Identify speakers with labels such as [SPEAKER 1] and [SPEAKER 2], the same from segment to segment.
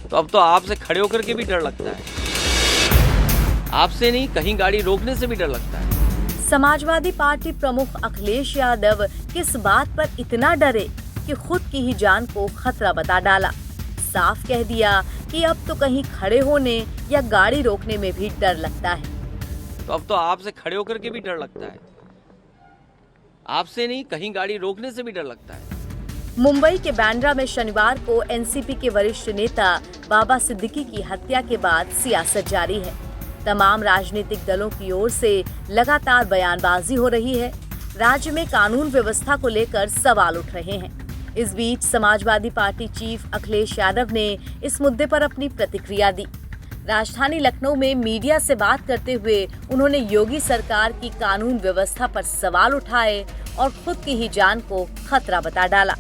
[SPEAKER 1] तो अब तो आपसे खड़े होकर के भी डर लगता है। आपसे नहीं, कहीं गाड़ी रोकने से भी डर लगता है।
[SPEAKER 2] समाजवादी पार्टी प्रमुख अखिलेश यादव किस बात पर इतना डरे कि खुद की ही जान को खतरा बता डाला। साफ कह दिया कि अब तो कहीं खड़े होने या गाड़ी रोकने में भी डर लगता है।
[SPEAKER 1] तो अब तो आपसे खड़े होकर के भी डर लगता है। आपसे नहीं, कहीं गाड़ी रोकने से भी डर लगता है।
[SPEAKER 2] मुंबई के बांद्रा में शनिवार को एनसीपी के वरिष्ठ नेता बाबा सिद्दीकी की हत्या के बाद सियासत जारी है। तमाम राजनीतिक दलों की ओर से लगातार बयानबाजी हो रही है। राज्य में कानून व्यवस्था को लेकर सवाल उठ रहे हैं। इस बीच समाजवादी पार्टी चीफ अखिलेश यादव ने इस मुद्दे पर अपनी प्रतिक्रिया दी। राजधानी लखनऊ में मीडिया से बात करते हुए उन्होंने योगी सरकार की कानून व्यवस्था पर सवाल उठाए और खुद की ही जान को खतरा बता डाला।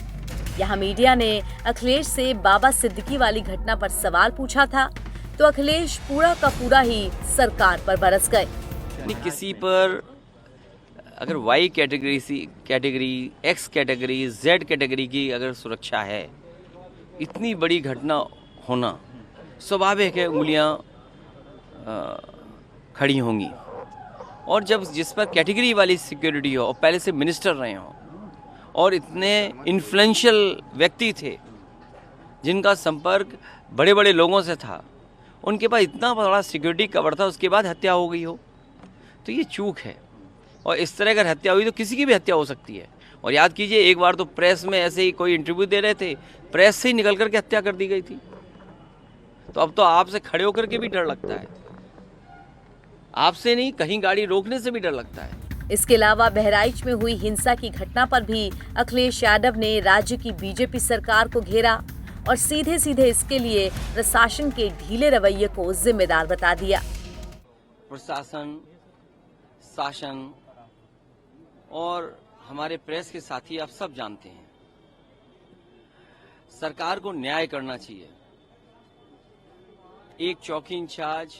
[SPEAKER 2] यहाँ मीडिया ने अखिलेश से बाबा सिद्दीकी वाली घटना पर सवाल पूछा था, तो अखिलेश पूरा का पूरा ही सरकार पर बरस गए।
[SPEAKER 1] किसी पर अगर Y category, X category, Z category की अगर सुरक्षा है, इतनी बड़ी घटना होना स्वाभाविक है, उंगलियां खड़ी होंगी। और जब जिस पर कैटेगरी वाली सिक्योरिटी हो और पहले से मिनिस्टर रहे हों और इतने इन्फ्लुएंशियल व्यक्ति थे जिनका संपर्क बड़े बड़े लोगों से था, उनके पास इतना बड़ा सिक्योरिटी कवर था, उसके बाद हत्या हो गई हो, तो ये चूक है। और इस तरह अगर हत्या हुई तो किसी की भी हत्या हो सकती है। और याद कीजिए, एक बार तो प्रेस में ऐसे ही कोई इंटरव्यू दे रहे थे, प्रेस से ही निकल करके हत्या कर दी गई थी। तो अब तो आपसे खड़े होकर के भी डर लगता है। आपसे नहीं, कहीं गाड़ी रोकने से भी डर लगता है।
[SPEAKER 2] इसके अलावा बहराइच में हुई हिंसा की घटना पर भी अखिलेश यादव ने राज्य की बीजेपी सरकार को घेरा और सीधे सीधे इसके लिए प्रशासन के ढीले रवैये को जिम्मेदार बता दिया।
[SPEAKER 1] प्रशासन, शासन और हमारे प्रेस के साथी आप सब जानते हैं, सरकार को न्याय करना चाहिए। एक चौकी इंचार्ज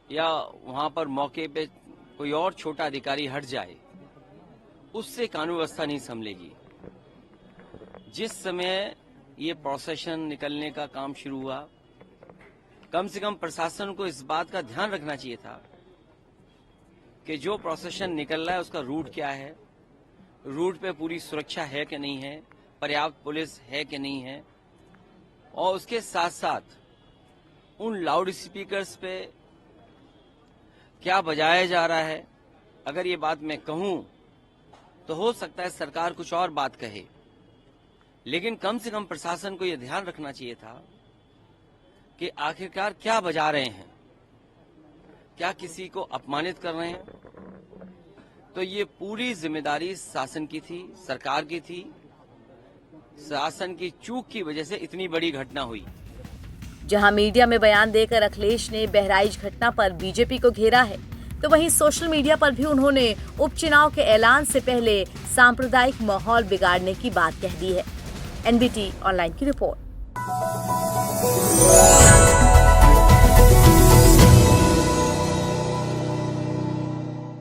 [SPEAKER 1] या वहां पर मौके पे कोई और छोटा अधिकारी हट जाए, उससे कानून व्यवस्था नहीं संभलेगी। जिस समय ये प्रोसेशन निकलने का काम शुरू हुआ, कम से कम प्रशासन को इस बात का ध्यान रखना चाहिए था कि जो प्रोसेशन निकल रहा है उसका रूट क्या है, रूट पे पूरी सुरक्षा है कि नहीं है, पर्याप्त पुलिस है कि नहीं है, और उसके साथ साथ उन लाउड स्पीकर्स पे क्या बजाया जा रहा है। अगर ये बात मैं कहूं तो हो सकता है सरकार कुछ और बात कहे, लेकिन कम से कम प्रशासन को यह ध्यान रखना चाहिए था कि आखिरकार क्या बजा रहे हैं, क्या किसी को अपमानित कर रहे हैं। तो ये पूरी जिम्मेदारी शासन की थी, सरकार की थी। शासन की चूक की वजह से इतनी बड़ी घटना हुई।
[SPEAKER 2] जहां मीडिया में बयान देकर अखिलेश ने बहराइच घटना पर बीजेपी को घेरा है, तो वहीं सोशल मीडिया पर भी उन्होंने उपचुनाव के ऐलान से पहले सांप्रदायिक माहौल बिगाड़ने की बात कह दी है। एनबीटी ऑनलाइन की रिपोर्ट।